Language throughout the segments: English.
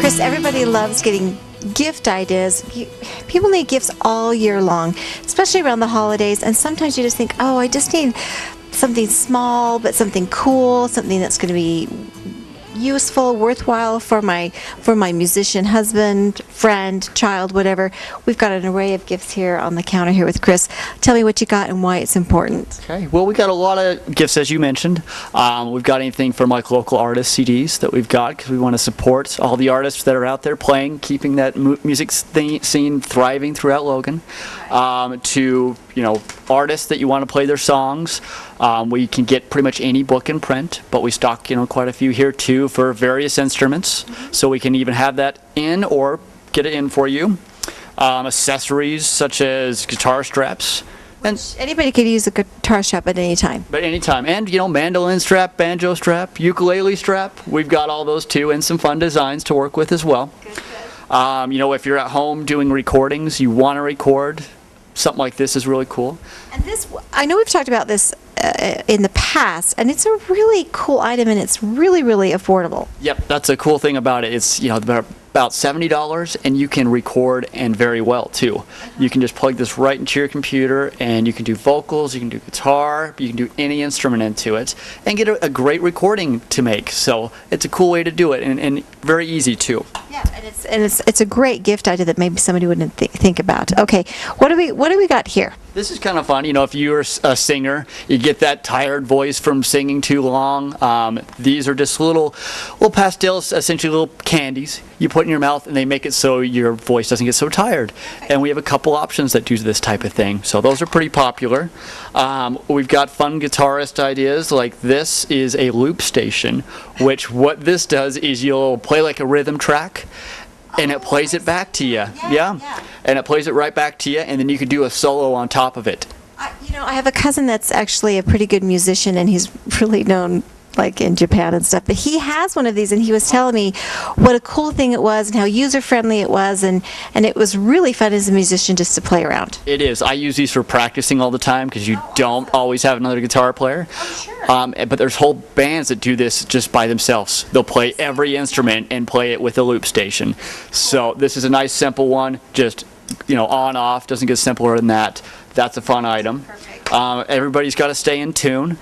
Chris, everybody loves getting gift ideas. People need gifts all year long, especially around the holidays, and sometimes you just think, oh, I just need something small but something cool, something that's going to be useful, worthwhile for my musician husband, friend, child, whatever. We've got an array of gifts here on the counter here with Chris. Tell me what you got and why it's important. Okay, well, we got a lot of gifts, as you mentioned. We've got anything from like local artist CDs that we've got because we want to support all the artists that are out there playing, keeping that music scene thriving throughout Logan. To artists that you want to play their songs. We can get pretty much any book in print, but we stock quite a few here too for various instruments, so we can even have that in or get it in for you. Accessories such as guitar straps. And anybody could use a guitar strap at any time. But anytime. And, mandolin strap, banjo strap, ukulele strap. We've got all those too, and some fun designs to work with as well. Good. If you're at home doing recordings, you want to record, something like this is really cool. And this, I know we've talked about this in the past, and it's a really cool item, and it's really, really affordable. Yep, that's a cool thing about it. It's about $70, and you can record and very well too. You can just plug this right into your computer, and you can do vocals, you can do guitar, you can do any instrument into it, and get a great recording to make. So it's a cool way to do it, and very easy too. Yeah, and it's a great gift idea that maybe somebody wouldn't think about. Okay, what do we got here? This is kind of fun. If you're a singer, you get that tired voice from singing too long. These are just little pastels, essentially little candies you put in your mouth, and they make it so your voice doesn't get so tired. And we have a couple options that do this type of thing. So those are pretty popular. We've got fun guitarist ideas, like this is a loop station, which what this does is you'll play like a rhythm track, and it plays it back to you. Yeah. And it plays it right back to you, and then you could do a solo on top of it. I have a cousin that's actually a pretty good musician, and he's really known like in Japan and stuff, but he has one of these, and he was telling me what a cool thing it was and how user-friendly it was, and it was really fun as a musician just to play around. It is. I use these for practicing all the time because you don't always have another guitar player. Oh, sure. But there's whole bands that do this just by themselves. They'll play every instrument and play it with a loop station. So this is a nice simple one, just on off, doesn't get simpler than that. That's a fun item. Everybody's got to stay in tune.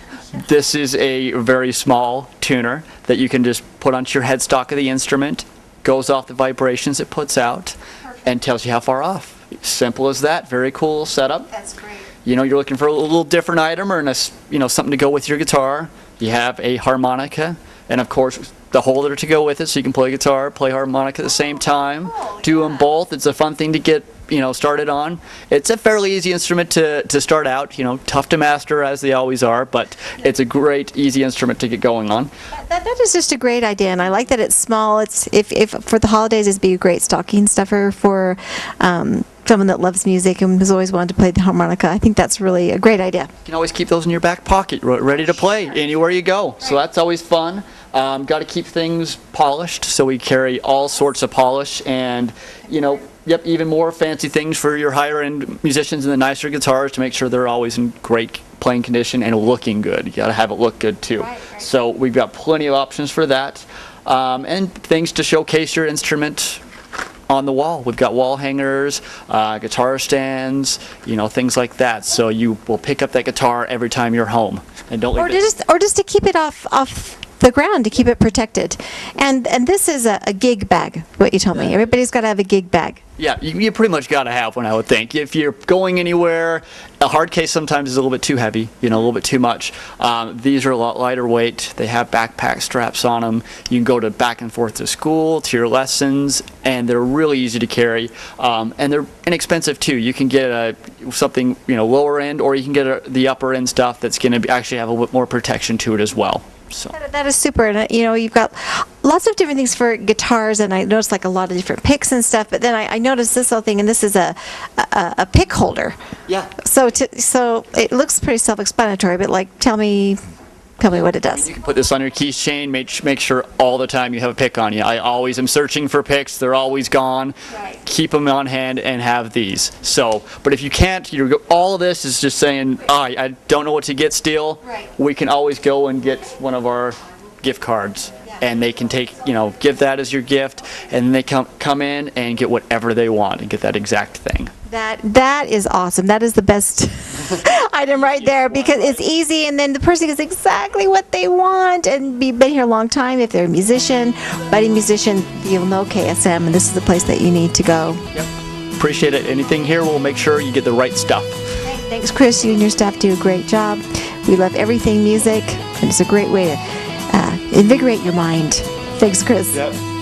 This is a very small tuner that you can just put onto your headstock of the instrument, goes off the vibrations it puts out, and tells you how far off. Simple as that. Very cool setup. That's great. You're looking for a little different item or something to go with your guitar. You have a harmonica, and of course the holder to go with it, so you can play guitar, play harmonica at the same time. Do them both. It's a fun thing to get started on. It's a fairly easy instrument to start out, tough to master as they always are, but it's a great, easy instrument to get going on. That is just a great idea, and I like that it's small. It's if for the holidays, it'd be a great stocking stuffer for someone that loves music and has always wanted to play the harmonica. I think that's really a great idea. You can always keep those in your back pocket, ready to play anywhere you go. So that's always fun. Got to keep things polished, so we carry all sorts of polish, and even more fancy things for your higher-end musicians and the nicer guitars to make sure they're always in great playing condition and looking good. You got to have it look good too. Right. So we've got plenty of options for that, and things to showcase your instrument on the wall. We've got wall hangers, guitar stands, things like that. So you will pick up that guitar every time you're home, and don't leave it. Or just to keep it off the ground, to keep it protected. And this is a gig bag, what you told me. Everybody's got to have a gig bag. Yeah, you pretty much got to have one, I would think. If you're going anywhere, a hard case sometimes is a little bit too heavy, a little bit too much. These are a lot lighter weight. They have backpack straps on them. You can go back and forth to school, to your lessons, and they're really easy to carry. And they're inexpensive too. You can get something lower end, or you can get the upper end stuff that's going to actually have a little bit more protection to it as well. So that is super, and you've got lots of different things for guitars, and I noticed like a lot of different picks and stuff. But then I noticed this little thing, and this is a pick holder. Yeah. So it looks pretty self-explanatory, but tell me what it does. You can put this on your keychain, make sure all the time you have a pick on you. I always am searching for picks. They're always gone. Right. Keep them on hand and have these. So, but if you can't, all of this is just saying, I don't know what to get still. Right. We can always go and get one of our gift cards. And they can give that as your gift, and they come in and get whatever they want and get that exact thing. That is awesome. That is the best item right there, because it's easy, and then the person gets exactly what they want, and been here a long time. If they're a musician, budding musician, you'll know KSM, and this is the place that you need to go. Yep. Appreciate it. Anything here, we'll make sure you get the right stuff. Thanks, Chris. You and your staff do a great job. We love everything music, and it's a great way to invigorate your mind. Thanks, Chris. Yep.